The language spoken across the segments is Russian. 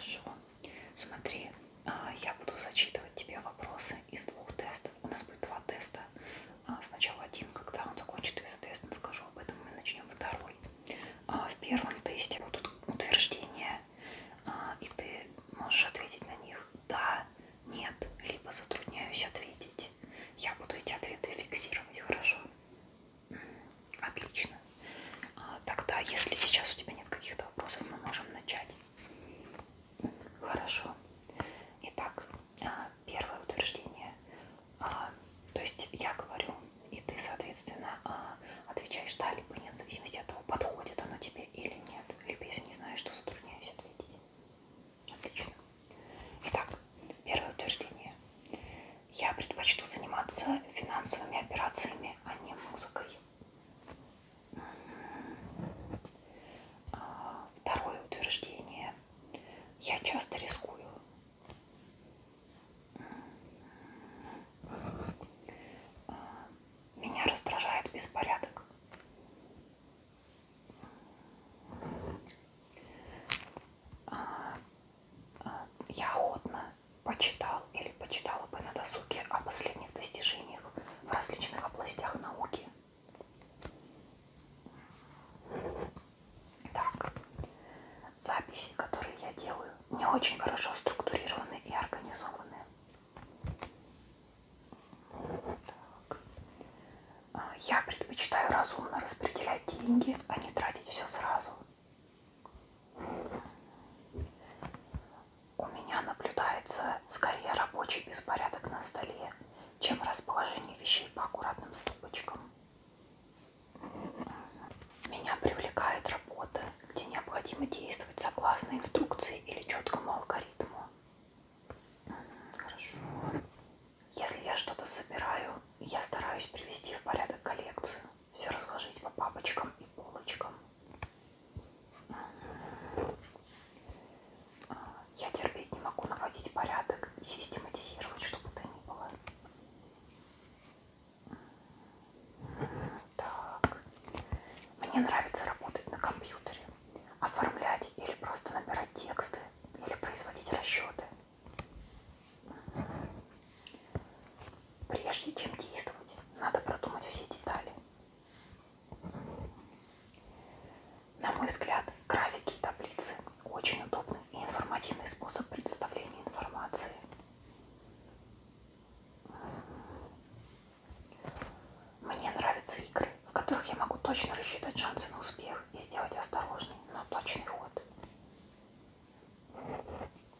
Хорошо. Смотри, я буду зачитывать тебе вопросы из двух тестов. У нас будет два теста. Сначала один, когда он закончит, и, соответственно, скажу об этом, мы начнем второй. В первом тесте будут утверждения, и ты можешь ответить на них да, нет, либо затрудняюсь ответить. Я буду эти ответы фиксировать, хорошо? Отлично. Тогда, если сейчас у тебя нет каких-то вопросов, мы можем начать. Хорошо. Итак, первое утверждение. То есть я говорю, и ты, соответственно, отвечаешь да, либо нет, в зависимости от того, подходит оно тебе или нет. Либо, если не знаешь, то затрудняюсь ответить. Отлично. Итак, первое утверждение. Я предпочту заниматься финансовыми операциями, а не музыкой. Второе утверждение. Я часто рискую. Меня раздражает беспорядок. Я охотно почитал или почитала бы на досуге о последних достижениях в различных областях науки. Так, записи, которые я делаю, не очень хорошо структурированы и организованы. Так. Я предпочитаю разумно распределять деньги, а не тратить все сразу. У меня наблюдается скорее рабочий беспорядок на столе, чем расположение вещей по аккуратным стопочкам. Меня привлекает работа, где необходимо действовать согласно инструкции или четкому алгоритму. Хорошо. Если я что-то собираю, я стараюсь привести в порядок коллекцию, все разложить по папочкам и полочкам. Я терпеть не могу наводить порядок и систематизировать, что бы то ни было. Так. Мне нравится работать на компьютере, оформлять или просто набирать тексты, или производить расчеты. Прежде чем действовать, надо продумать все детали. На мой взгляд, графики и таблицы очень удобный и информативный способ предоставления информации. Мне нравятся игры, в которых я могу точно рассчитать шансы на успех и сделать осторожный, но точный ход.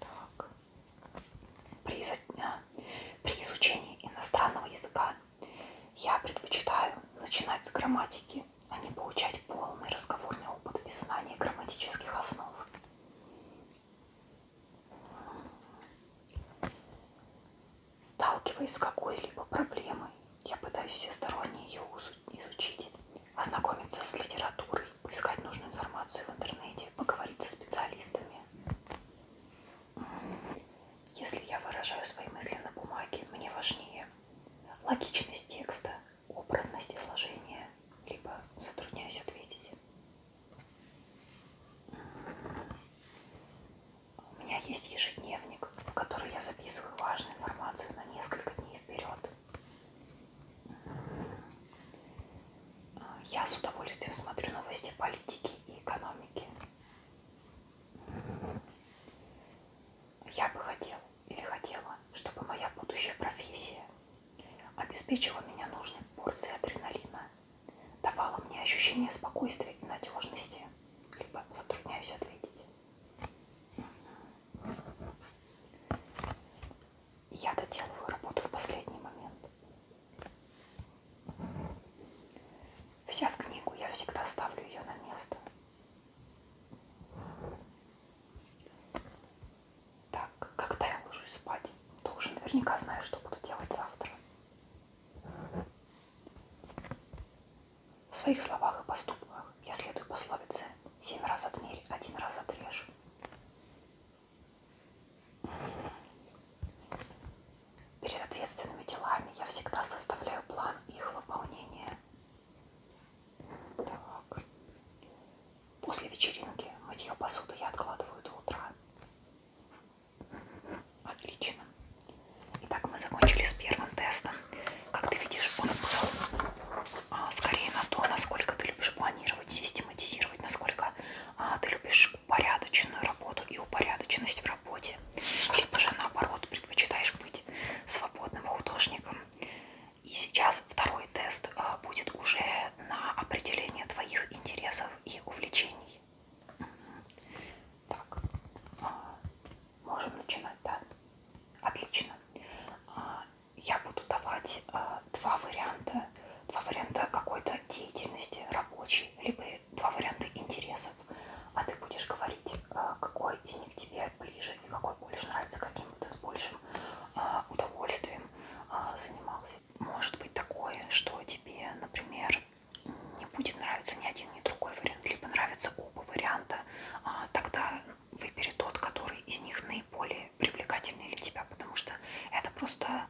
Так. При изучении иностранного языка я предпочитаю начинать с грамматики, а не получать полный разговорный опыт без знания грамматических основ. Сталкиваясь с какой-либо проблемой, я пытаюсь всесторонне ее изучить, ознакомиться с литературой, поискать нужную информацию в интернете, поговорить со специалистами. Если я выражаю свои мысли на бумаге, мне важнее логичность текста, образность изложения, либо затрудняюсь ответить. У меня есть ежедневник, в который я записываю важную информацию на несколько дней вперед. Я с удовольствием смотрю новости политики и экономики. Я бы хотел или хотела, чтобы моя будущая профессия обеспечила меня нужной порцией адреналина, давала мне ощущение спокойствия и надежности, либо затрудняюсь ответить. Я доделываю работу в последний момент. Взяв книгу, я всегда ставлю ее на место. Так, когда я ложусь спать, то уже наверняка знаю, что буду делать завтра. В своих словах и поступках я следую пословице «7 раз отмерь, 1 раз отрежь». Перед ответственными делами я всегда составляю план их выполнения. Так. После вечеринки мытье посуды я откладываю до утра. будешь говорить, какой из них тебе ближе и какой больше нравится, каким бы ты с большим удовольствием занимался. Может быть такое, что тебе, например, не будет нравиться ни один, ни другой вариант, либо нравятся оба варианта, тогда выбери тот, который из них наиболее привлекательный для тебя, потому что это просто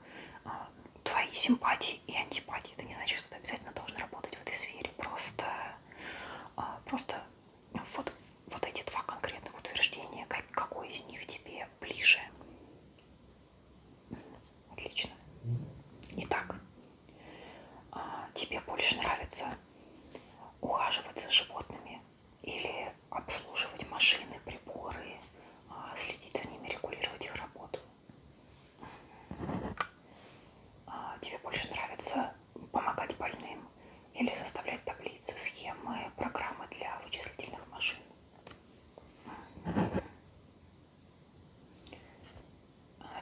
твои симпатии и антипатии. Это не значит, что ты обязательно должен работать в этой сфере. Просто вот эти два конкретных утверждения, какой из них тебе ближе. Отлично. Итак, тебе больше нравится ухаживать за животными или обслуживать машины, приборы, следить за ними, регулировать их работу? Тебе больше нравится помогать больным или составлять таблицы, схемы, программы для вычислительных машин?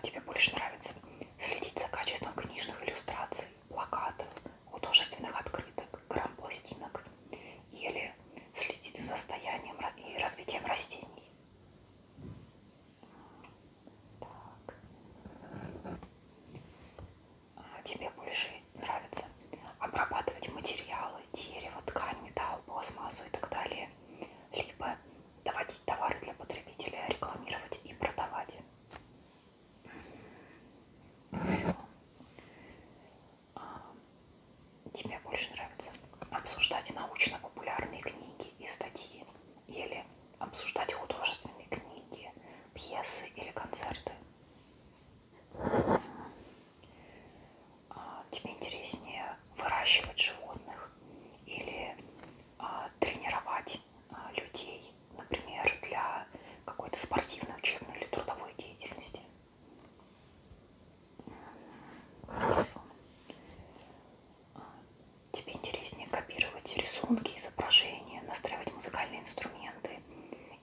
Тебе больше нравится следить за качеством книжных иллюстраций, плакатов, художественных открыток, грамм-пластинок или следить за состоянием и развитием растений? Так. Тебе больше нравится обрабатывать материалы, дерево, ткань, металл, пластмассу и так далее, либо доводить товары для потребителя, рекламировать и продавать? Тебе больше нравится обсуждать научно-популярные книги и статьи или обсуждать художественные книги, пьесы или концерты? Тебе интереснее выращивать животных или тренировать людей, например, для какой-то спортивной, учебной или трудовой деятельности? Хорошо. Тебе интереснее копировать рисунки, изображения, настраивать музыкальные инструменты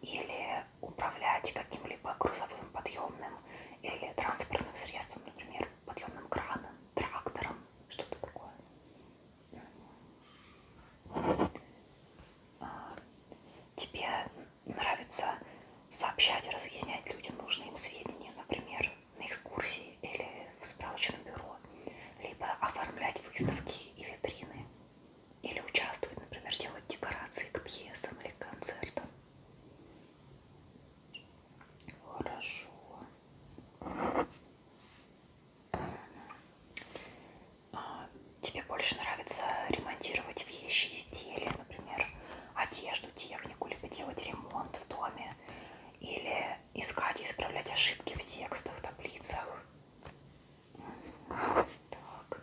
или управлять каким-либо грузовым, подъемным или транспортным средством, например, подъемным краном, трактором, что-то такое? Тебе нравится сообщать и разъяснять людям нужные им сведения, например, на экскурсии или в справочном бюро, либо оформлять выставки и витрины, или участвовать, например, делать декорации к пьесам или к концертам? Хорошо. Тебе больше нравится ремонтировать вещи, изделия, например, одежду, технику, либо делать ремонт в доме, или искать и исправлять ошибки в текстах, таблицах? Так.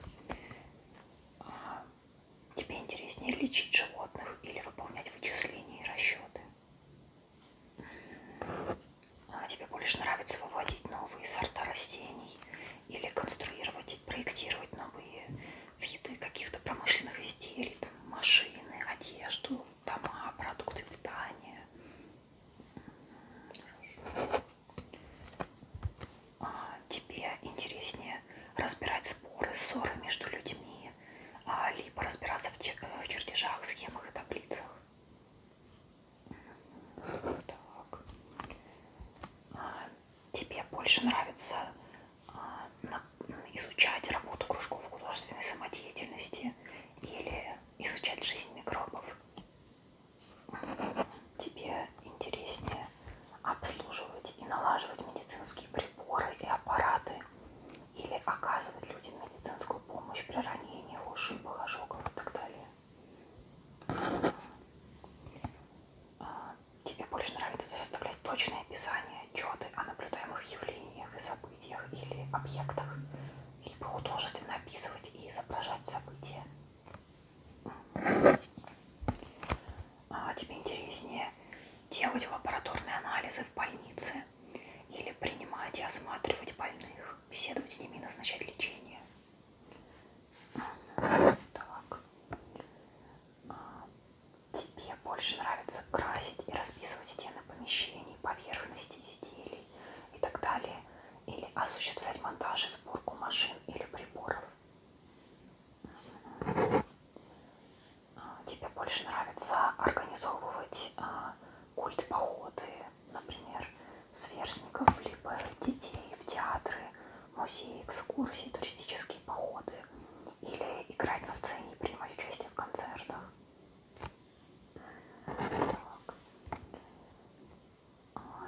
Тебе интереснее лечить животных или выполнять вычисления и расчеты? Тебе больше нравится выводить новые сорта растений или конструировать и проектировать новые виды каких-то промышленных изделий, там, машины, одежду, дома, продукты питания? Хорошо. Тебе интереснее разбирать споры, ссоры между людьми, либо разбираться в чертежах, схемах и таблицах? Так. Тебе больше нравится изучать работу кружков художественной самодеятельности или изучать жизнь микробов? Тебе интереснее обслуживать и налаживать медицинские приборы и аппараты или оказывать людям медицинскую помощь при ранениях, ушибах, ожогах и так далее? Тебе больше нравится составлять точные описания, отчеты о наблюдаемых явлениях и событиях или объектах, либо художественно описывать и изображать события? Тебе интереснее делать лабораторные анализы в больнице или принимать и осматривать больных, беседовать с ними и назначать лечение? Так. Тебе больше нравится красить и расписывать стены помещений, поверхности изделий и так далее, или осуществлять монтаж и сборку машин или приборов? Тебе больше нравится организовывать культ походов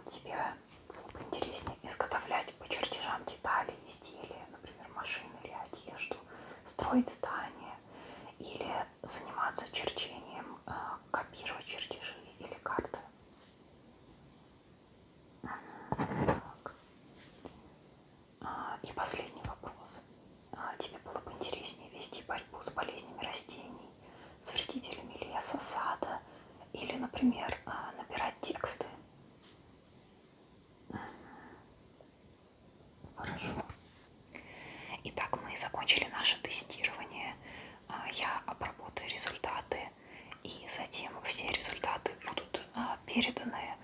тебе было бы интереснее изготовлять по чертежам детали, изделия, например, машины или одежду, строить здания или заниматься черчением, копировать чертежи или карты? Так. И последний вопрос. Тебе было бы интереснее вести борьбу с болезнями растений, с вредителями леса, сада или, например, набирать тексты? Хорошо. Итак, мы закончили наше тестирование. Я обработаю результаты, и затем все результаты будут переданы